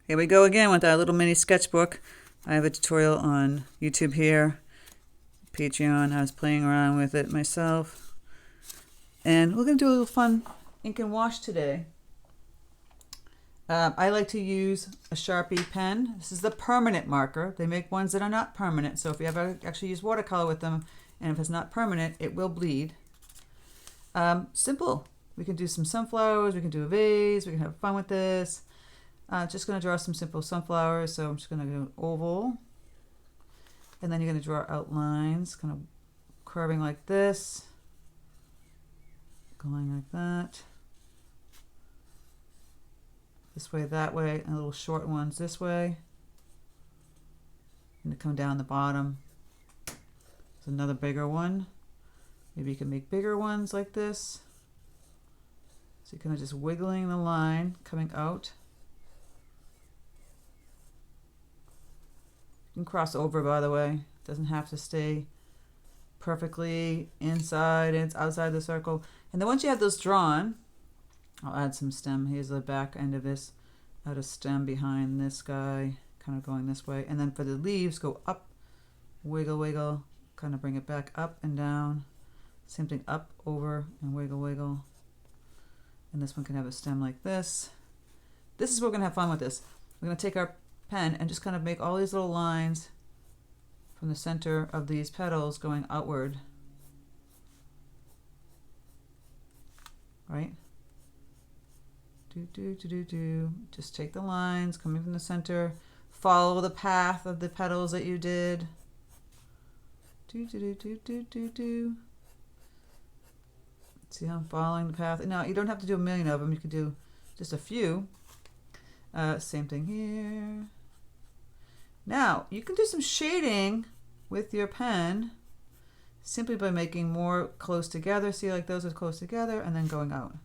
Here we go again with our little mini sketchbook. I have a tutorial on YouTube here, Patreon. I was playing around with it myself. And we're going to do a little fun ink and wash today. I like to use a Sharpie pen. This is the permanent marker. They make ones that are not permanent. So if you ever actually use watercolor with them, and if it's not permanent, it will bleed. Simple. We can do some sunflowers. We can do a vase. We can have fun with this. Just going to draw some simple sunflowers. So I'm just going to do an oval. And then you're going to draw outlines, kind of curving like this. Going like that. This way, that way, and little short ones this way. And to come down the bottom. There's another bigger one. Maybe you can make bigger ones like this. So you're kind of just wiggling the line coming out. You can cross over, by the way. It doesn't have to stay perfectly inside and outside the circle. And then once you have those drawn, I'll add some stem. Here's the back end of this. Add a stem behind this guy, kind of going this way. And then for the leaves, go up, wiggle, wiggle, kind of bring it back up and down. Same thing, up, over, and wiggle, wiggle. And this one can have a stem like this. This is where we're going to have fun with this. We're going to take our pen and just kind of make all these little lines from the center of these petals going outward. Right? Do. Just take the lines coming from the center. Follow the path of the petals that you did. Do. See how I'm following the path? Now, you don't have to do a million of them. You could do just a few. Same thing here. Now, you can do some shading with your pen simply by making more close together. See, like those are close together and then going out.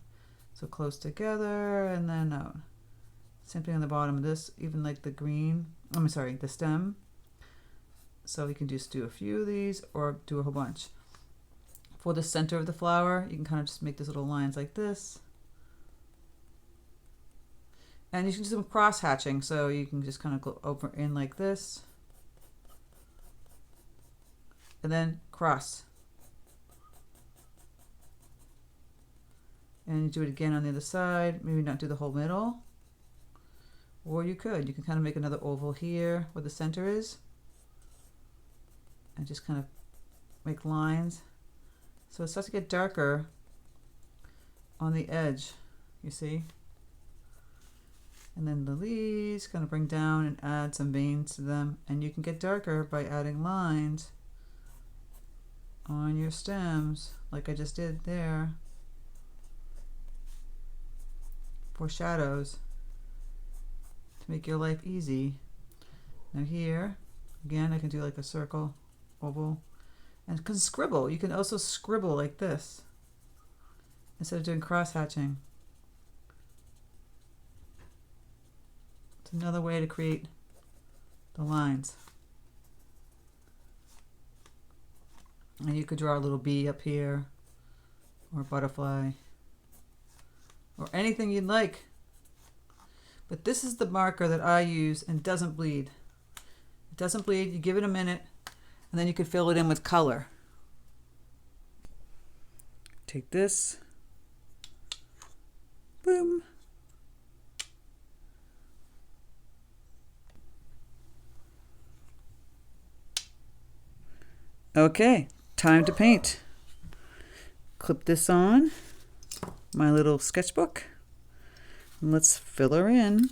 So close together and then out. Same thing on the bottom of this, even like the green, the stem. So you can just do a few of these or do a whole bunch. For the center of the flower, you can kind of just make these little lines like this. And you can do some cross hatching, so you can just kind of go over in like this. And then cross. And you do it again on the other side. Maybe not do the whole middle. Or you can kind of make another oval here where the center is. And just kind of make lines. So it starts to get darker on the edge, you see? And then the leaves kind of bring down and add some veins to them. And you can get darker by adding lines on your stems, like I just did there, for shadows, to make your life easy. Now here, again, I can do like a circle, oval, and can scribble. You can also scribble like this instead of doing cross hatching. It's another way to create the lines. And you could draw a little bee up here, or a butterfly, or anything you'd like. But this is the marker that I use and doesn't bleed. It doesn't bleed. You give it a minute, and then you can fill it in with color. Take this. Boom. Okay, time to paint. Clip this on my little sketchbook. And let's fill her in.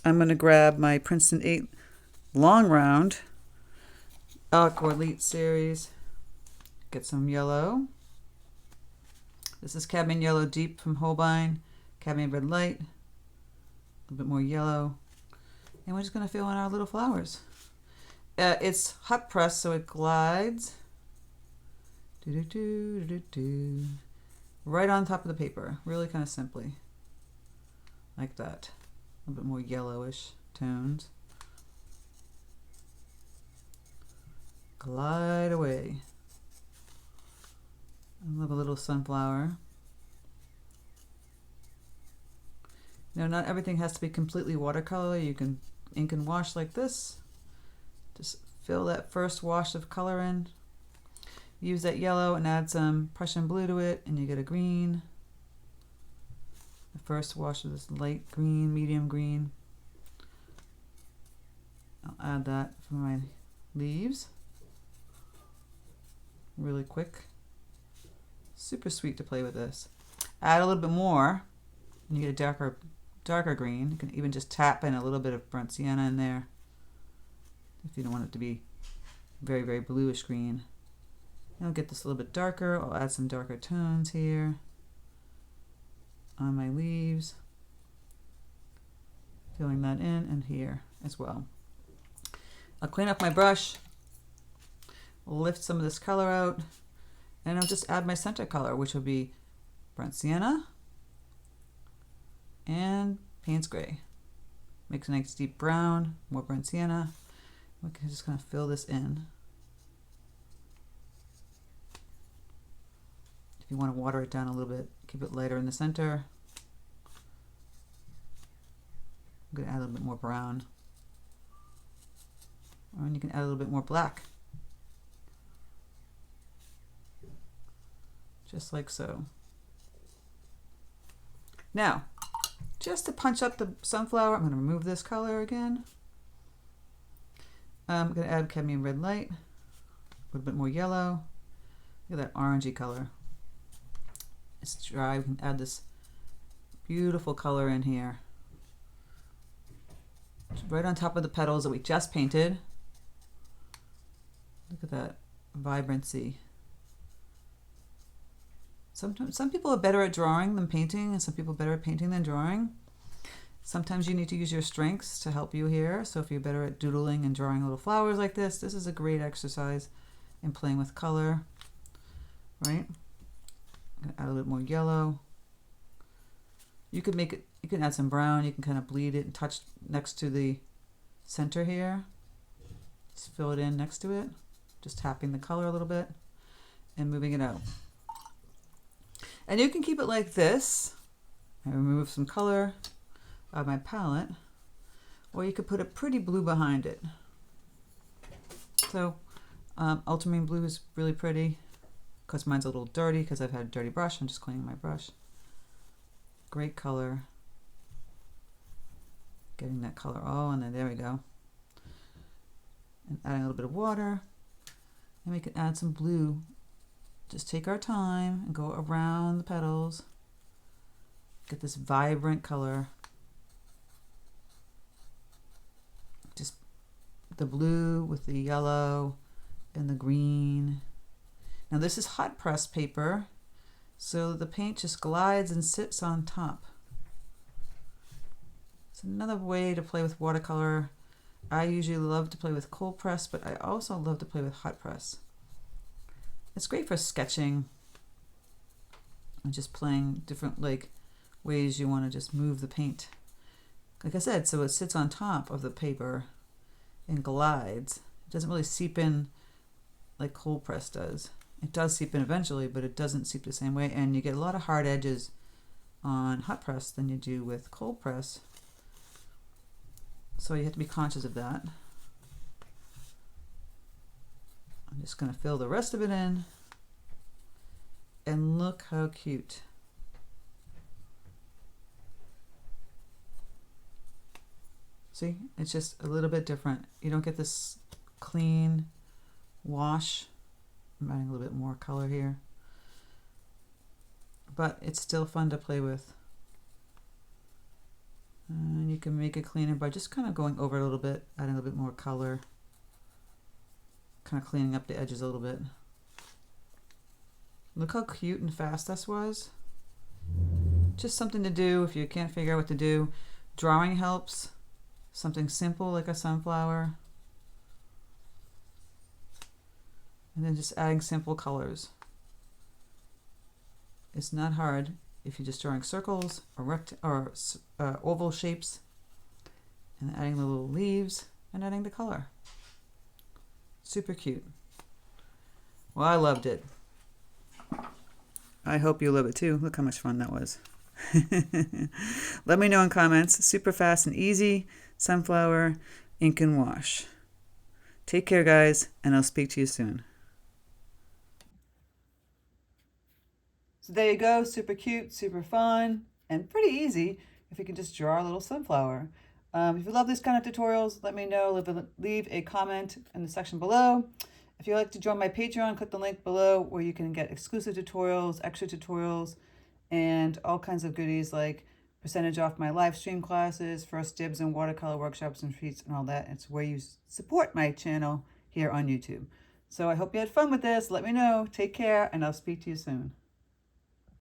I'm going to grab my Princeton 8 long round aqua elite series. Get some yellow. This is cadmium yellow deep from Holbein. Cadmium red light. A little bit more yellow. And we're just going to fill in our little flowers. It's hot press, so it glides. Right on top of the paper. Really kind of simply. Like that. A little bit more yellowish tones. Glide away. I love a little sunflower. You know, not everything has to be completely watercolor. You can ink and wash like this. Just fill that first wash of color in. Use that yellow and add some Prussian blue to it, and you get a green. The first wash of this light green, medium green. I'll add that for my leaves. Really quick. Super sweet to play with this. Add a little bit more, and you get a darker green. You can even just tap in a little bit of burnt sienna in there if you don't want it to be very, very bluish green. And I'll get this a little bit darker. I'll add some darker tones here on my leaves. Filling that in and here as well. I'll clean up my brush, lift some of this color out, and I'll just add my center color, which will be burnt sienna and Paynes gray. Makes a nice deep brown, more burnt sienna. We can just kind of fill this in. If you want to water it down a little bit, keep it lighter in the center. I'm going to add a little bit more brown. Or you can add a little bit more black. Just like so. Now, just to punch up the sunflower, I'm going to remove this color again. I'm going to add cadmium red light, a little bit more yellow. Look at that orangey color. It's dry. We can add this beautiful color in here. Right on top of the petals that we just painted. Look at that vibrancy. Sometimes some people are better at drawing than painting, and some people are better at painting than drawing. Sometimes you need to use your strengths to help you here. So if you're better at doodling and drawing little flowers like this is a great exercise in playing with color, right? I'm gonna add a little more yellow. You could make it, you can add some brown, you can kind of bleed it and touch next to the center here. Just fill it in next to it. Just tapping the color a little bit and moving it out. And you can keep it like this. I remove some color out of my palette, or you could put a pretty blue behind it. So ultramarine blue is really pretty because mine's a little dirty because I've had a dirty brush. I'm just cleaning my brush. Great color. Getting that color all in there. There we go. And adding a little bit of water. And we can add some blue. Just take our time and go around the petals. Get this vibrant color. Just the blue with the yellow and the green. Now this is hot press paper, so the paint just glides and sits on top. It's another way to play with watercolor. I usually love to play with cold press, but I also love to play with hot press. It's great for sketching and just playing different ways you want to just move the paint. Like I said, so it sits on top of the paper and glides. It doesn't really seep in like cold press does. It does seep in eventually, but it doesn't seep the same way, and you get a lot of hard edges on hot press than you do with cold press. So you have to be conscious of that. I'm just going to fill the rest of it in, and look how cute. See, it's just a little bit different. You don't get this clean wash. I'm adding a little bit more color here, but it's still fun to play with. And you can make it cleaner by just kind of going over it a little bit, adding a little bit more color, kind of cleaning up the edges a little bit. Look how cute and fast this was. Just something to do if you can't figure out what to do. Drawing helps. Something simple like a sunflower. And then just adding simple colors. It's not hard if you're just drawing circles or oval shapes, and adding the little leaves and adding the color. Super cute. Well, I loved it. I hope you love it too. Look how much fun that was. Let me know in comments. Super fast and easy. Sunflower ink and wash. Take care, guys, and I'll speak to you soon. So there you go. Super cute, super fun, and pretty easy if you can just draw a little sunflower. If you love these kind of tutorials, let me know. Leave a comment in the section below. If you'd like to join my Patreon, click the link below where you can get exclusive tutorials, extra tutorials, and all kinds of goodies like percentage off my live stream classes, first dibs and watercolor workshops and treats and all that. It's where you support my channel here on YouTube. So I hope you had fun with this. Let me know. Take care, and I'll speak to you soon.